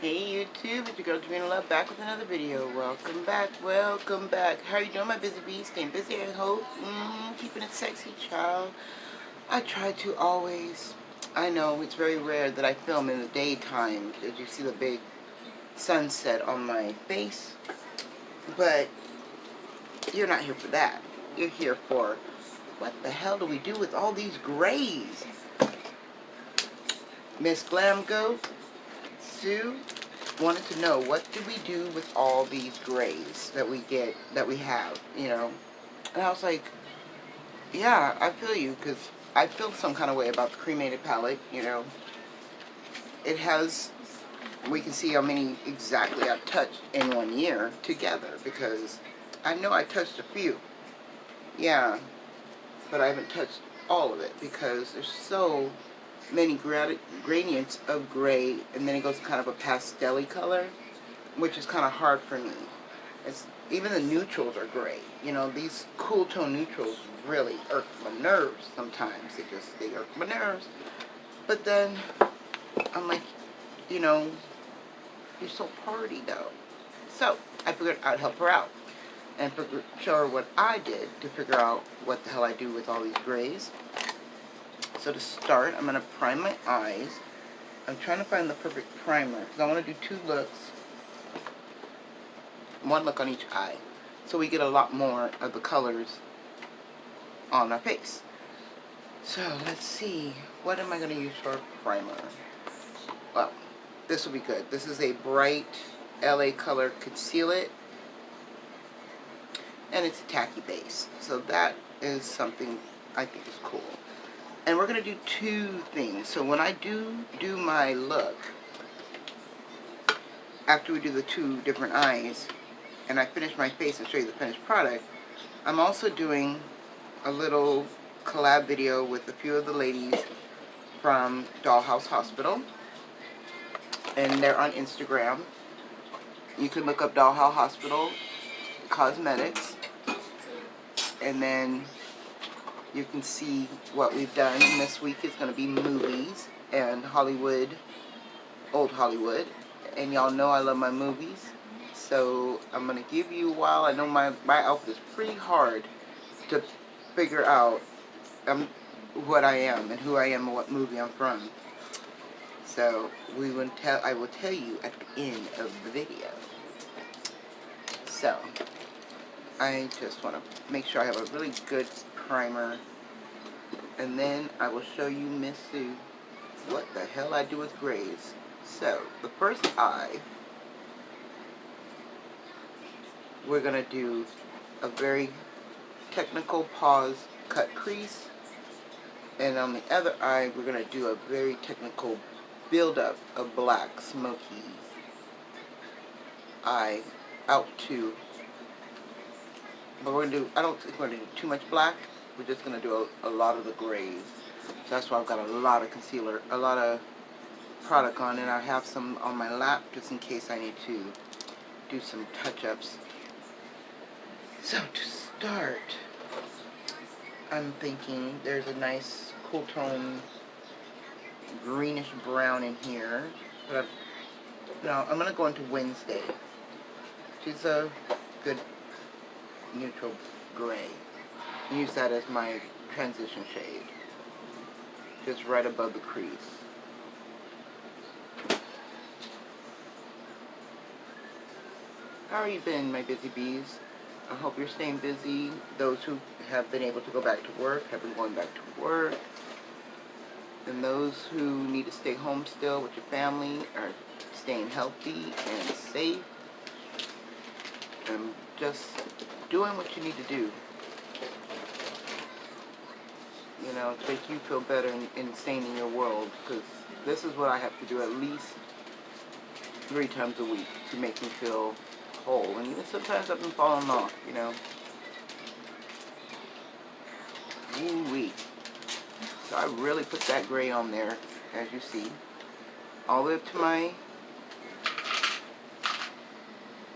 Hey YouTube, it's your girl Davina Love back with another video. Welcome back, welcome back. How are you doing, my busy bee? Staying busy, I hope. Keeping it sexy, child. I try to always. I know it's very rare that I film in the daytime, as you see the big sunset on my face. But you're not here for that. You're here for, what the hell do we do with all these grays? Miss Glam Go, Sue, wanted to know, what do we do with all these grays that we have, you know? And I was like, yeah, I feel you, because I feel some kind of way about the cremated palette, you know. It has, we can see how many exactly I've touched in 1 year together, because I know I touched a few, yeah, but I haven't touched all of it, because there's so many gradients of gray, and then it goes kind of a pastel-y color, which is kind of hard for me. It's, even the neutrals are gray. You know, these cool tone neutrals really irk my nerves sometimes. They irk my nerves. But then I'm like, you know, you're so party though. So I figured I'd help her out and show her what I did to figure out what the hell I do with all these grays. So to start, I'm going to prime my eyes. I'm trying to find the perfect primer because I want to do 2 looks. 1 look on each eye, so we get a lot more of the colors on our face. So let's see, what am I going to use for a primer? Well, this will be good. This is a bright LA color Conceal It, and it's a tacky base, so that is something I think is cool. And we're going to do 2 things. So when I do my look, after we do the 2 different eyes, and I finish my face and show you the finished product, I'm also doing a little collab video with a few of the ladies from Dollhouse Hospital, and they're on Instagram. You can look up Dollhouse Hospital Cosmetics, and then you can see what we've done. And this week is going to be movies and Hollywood, old Hollywood, and y'all know I love my movies. So I'm going to give you, while I know my outfit is pretty hard to figure out what I am and who I am and what movie I'm from. So I will tell you at the end of the video. So I just want to make sure I have a really good primer, and then I will show you Miss Sue what the hell I do with grays. So the first eye, we're going to do a very technical pause cut crease, and on the other eye we're going to do a very technical build up of black smoky eye out to, but we're going to do, I don't think we're going to do too much black. We're just going to do a lot of the grays. So that's why I've got a lot of concealer, a lot of product on, and I have some on my lap just in case I need to do some touch-ups. So to start, I'm thinking there's a nice cool tone greenish brown in here. But now I'm going to go into Wednesday. She's a good neutral gray. Use that as my transition shade, just right above the crease. How are you been, my busy bees? I hope you're staying busy. Those who have been able to go back to work have been going back to work. And those who need to stay home still with your family are staying healthy and safe. And just doing what you need to do, you know, to make you feel better and sane in your world. Because this is what I have to do at least 3 times a week to make me feel whole. And even sometimes I've been falling off, you know. Ooh-wee. So I really put that gray on there, as you see, all the way up to my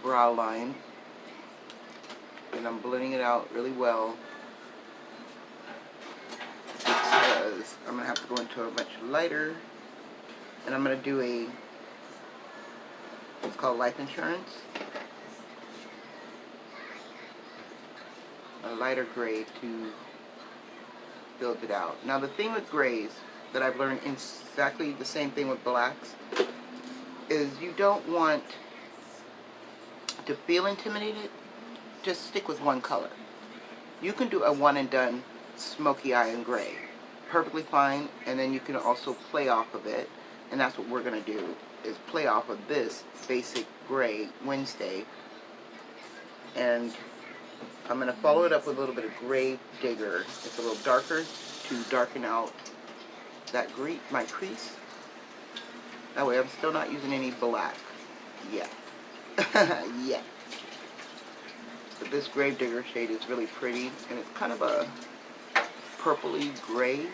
brow line. And I'm blending it out really well, because I'm going to have to go into a much lighter, and I'm going to do a It's called Life Insurance. A lighter gray to build it out. Now the thing with grays that I've learned exactly the same thing with blacks is you don't want to feel intimidated. Just stick with one color. You can do a one and done smoky eye and gray. Perfectly fine, and then you can also play off of it, and that's what we're going to do, is play off of this basic gray Wednesday. And I'm going to follow it up with a little bit of Grave Digger. It's a little darker to darken out that my crease. That way I'm still not using any black yet. Yet. But this Grave Digger shade is really pretty, and it's kind of a purpley gray.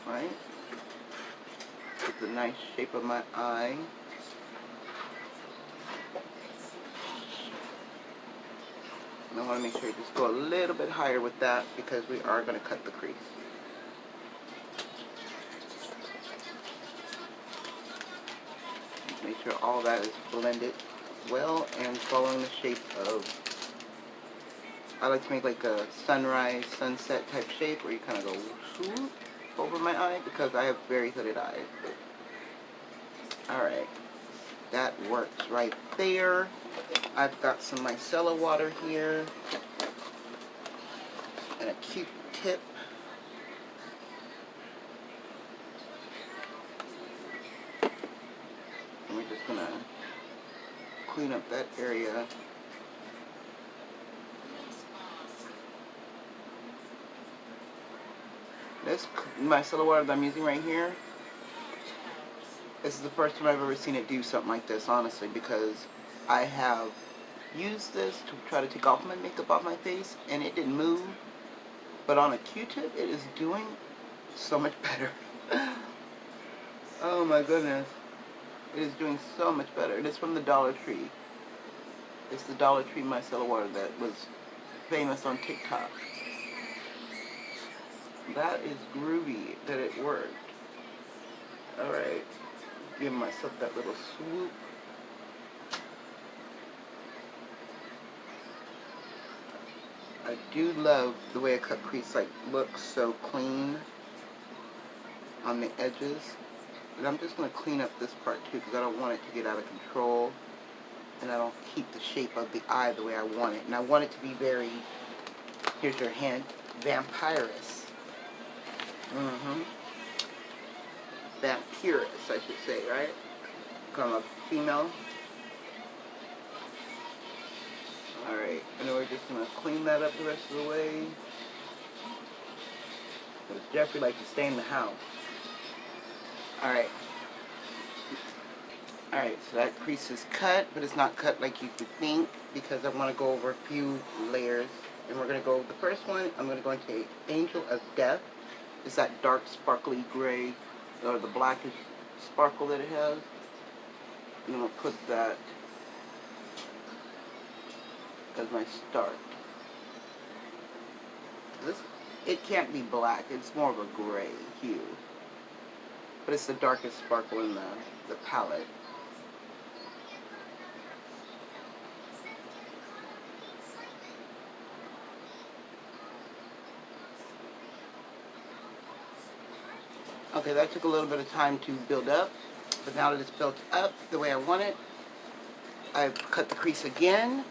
Right? It's a nice shape of my eye. And I want to make sure you just go a little bit higher with that because we are going to cut the crease. Make sure all that is blended well and following the shape of, I like to make like a sunrise, sunset type shape where you kind of go swoop over my eye because I have very hooded eyes. Alright, that works right there. I've got some micellar water here and a Q-tip. And we're just going to clean up that area. This micellar water that I'm using right here, this is the first time I've ever seen it do something like this, honestly, because I have used this to try to take off my makeup off my face, and it didn't move. But on a Q-tip, it is doing so much better. Oh my goodness. It is doing so much better. It is from the Dollar Tree. It's the Dollar Tree micellar water that was famous on TikTok. That is groovy that it worked. Alright. Give myself that little swoop. I do love the way a cut crease looks so clean on the edges. But I'm just going to clean up this part too because I don't want it to get out of control. And I don't keep the shape of the eye the way I want it. And I want it to be very, here's your hint, vampirous. Vampirous, I should say, right? Because I'm a female. Alright, and then we're just going to clean that up the rest of the way. Because Jeffrey likes to stay in the house. Alright. Alright, so that crease is cut, but it's not cut like you could think because I want to go over a few layers. And we're going to go, the first one, I'm going to go into Angel of Death. It's that dark sparkly gray, or the blackish sparkle that it has. And I'm going to put that as my start. This, it can't be black, it's more of a gray hue. But it's the darkest sparkle in the palette. Okay, that took a little bit of time to build up, but now that it's built up the way I want it, I've cut the crease again,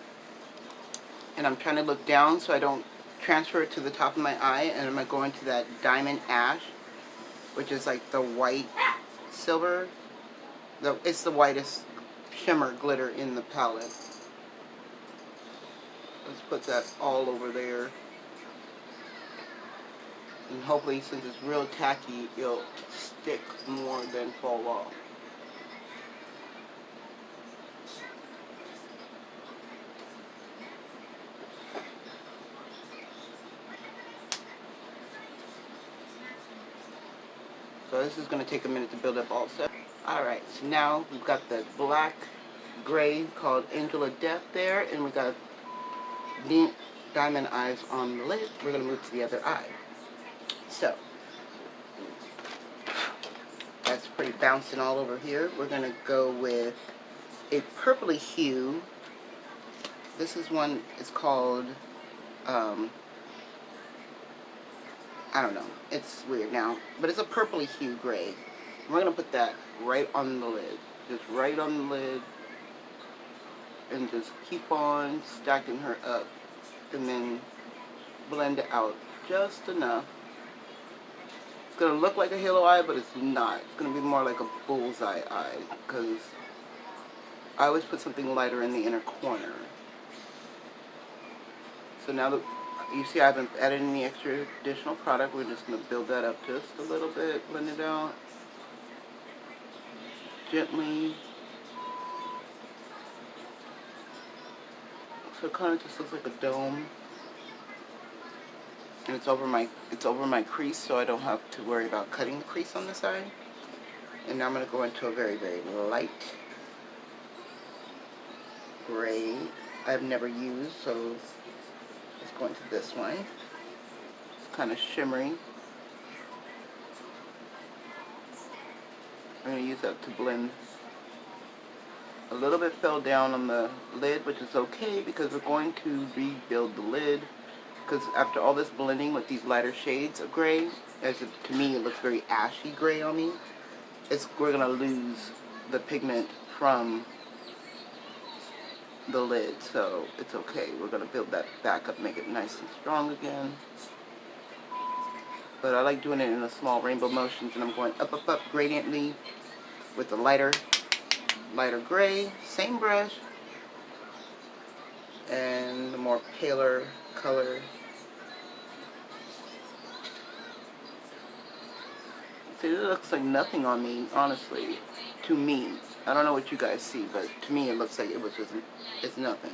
and I'm trying to look down so I don't transfer it to the top of my eye, and I'm going to go into that Diamond Ash, which is like the white silver. It's the whitest shimmer glitter in the palette. Let's put that all over there. And hopefully, since it's real tacky, it'll stick more than fall off. So this is going to take a minute to build up also. Alright, so now we've got the black gray called Angel of Death there, and we got diamond eyes on the lid. We're going to move to the other eye. So, that's pretty bouncing all over here. We're going to go with a purpley hue. This is one, it's called, I don't know, it's weird now, but it's a purpley hue gray. We're going to put that right on the lid, just right on the lid, and just keep on stacking her up, and then blend it out just enough. It's going to look like a halo eye, but it's not. It's going to be more like a bullseye eye, because I always put something lighter in the inner corner. So now that you see I haven't added any extra additional product, we're just going to build that up just a little bit, blend it out gently. So it kind of just looks like a dome. And it's over my crease, so I don't have to worry about cutting the crease on the side. And now I'm going to go into a very, very light gray I've never used, so let's go into this one. It's kind of shimmery. I'm going to use that to blend. A little bit fell down on the lid, which is okay because we're going to rebuild the lid. Because after all this blending with these lighter shades of gray, to me it looks very ashy gray on me, we're going to lose the pigment from the lid, so it's okay. We're going to build that back up, make it nice and strong again. But I like doing it in a small rainbow motions, and I'm going up, up, up gradiently with the lighter gray, same brush, and the more paler color. See, it looks like nothing on me, honestly, to me. I don't know what you guys see, but to me it looks like it's nothing.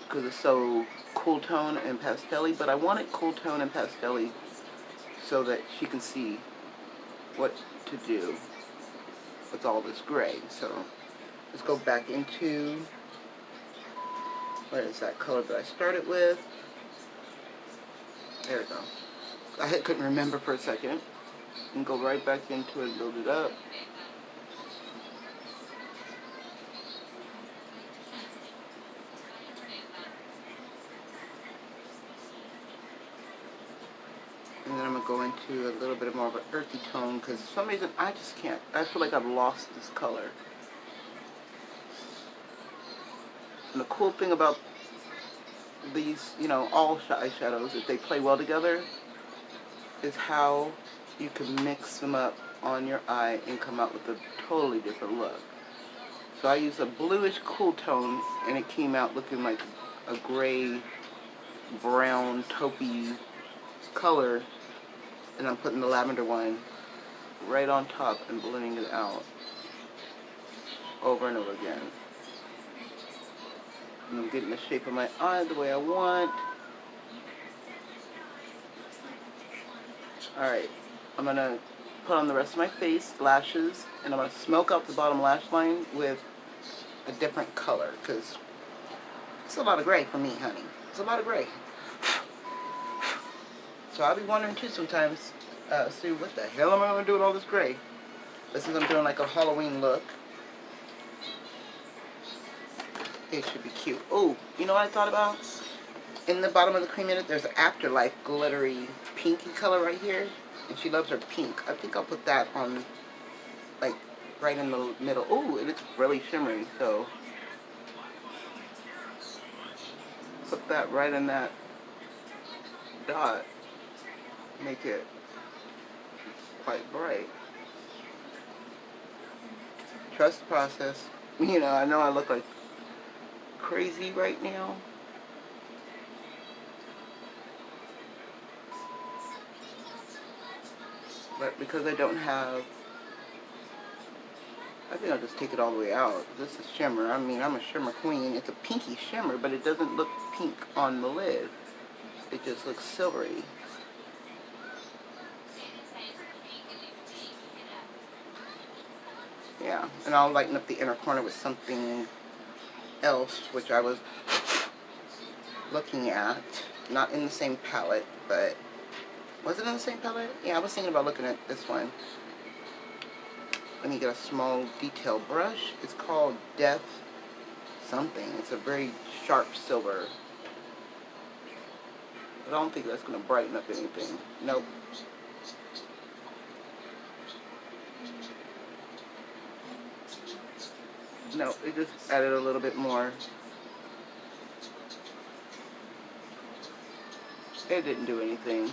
Because it's so cool tone and pastel-y, but I want it cool tone and pastel-y so that she can see what to do with all this gray. So let's go back into, where is that color that I started with? There we go. I couldn't remember for a second. And go right back into it, build it up. And then I'm going to go into a little bit more of an earthy tone, because for some reason I just can't. I feel like I've lost this color. And the cool thing about these, all eyeshadows, if they play well together, is how you can mix them up on your eye and come out with a totally different look. So I used a bluish cool tone, and it came out looking like a gray, brown, taupey color. And I'm putting the lavender one right on top and blending it out over and over again. And I'm getting the shape of my eye the way I want. Alright, I'm going to put on the rest of my face, lashes, and I'm going to smoke out the bottom lash line with a different color, because it's a lot of gray for me, honey. It's a lot of gray. So I'll be wondering too sometimes, Sue, what the hell am I going to do with all this gray? But since I'm doing like a Halloween look, it should be cute. Oh, you know what I thought about? In the bottom of the cream unit, there's an Afterlife glittery pinky color right here. And she loves her pink. I think I'll put that on, like, right in the middle. Oh, and it's really shimmery, so put that right in that dot. Make it quite bright. Trust the process. I know I look like crazy right now. But because I don't have, I think I'll just take it all the way out. This is shimmer. I mean, I'm a shimmer queen. It's a pinky shimmer, but it doesn't look pink on the lid. It just looks silvery. Yeah, and I'll lighten up the inner corner with something else, which I was looking at. Not in the same palette, but was it in the same palette? Yeah, I was thinking about looking at this one. Let me get a small detail brush. It's called Death something. It's a very sharp silver. I don't think that's going to brighten up anything. Nope. No, it just added a little bit more. It didn't do anything.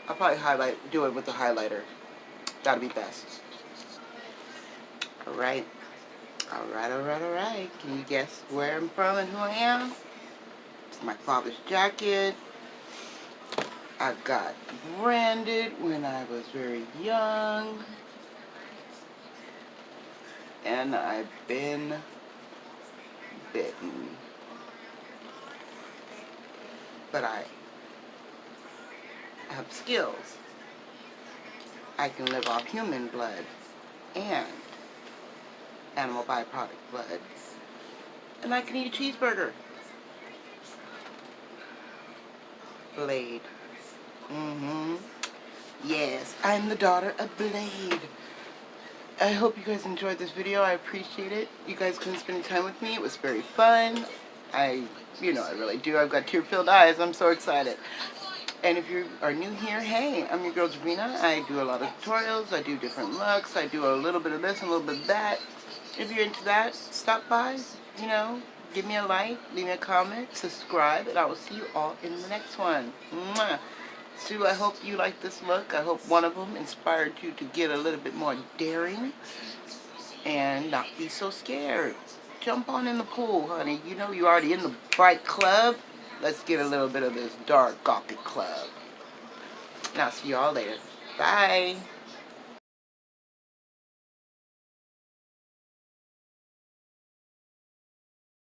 I'll probably do it with the highlighter. That'll be best. Alright. Alright. Can you guess where I'm from and who I am? It's my father's jacket. I got branded when I was very young. And I've been bitten. But I have skills. I can live off human blood and animal byproduct blood. And I can eat a cheeseburger. Blade. Yes, I'm the daughter of Blade. I hope you guys enjoyed this video. I appreciate it. You guys couldn't spend time with me. It was very fun. I really do. I've got tear-filled eyes. I'm so excited. And if you are new here, hey, I'm your girl Javina. I do a lot of tutorials. I do different looks. I do a little bit of this and a little bit of that. If you're into that, stop by. Give me a like, leave me a comment, subscribe, and I will see you all in the next one. Mwah. Sue, I hope you like this look. I hope one of them inspired you to get a little bit more daring and not be so scared. Jump on in the pool, honey. You're already in the bright club. Let's get a little bit of this dark gothic club. And I'll see you all later. Bye.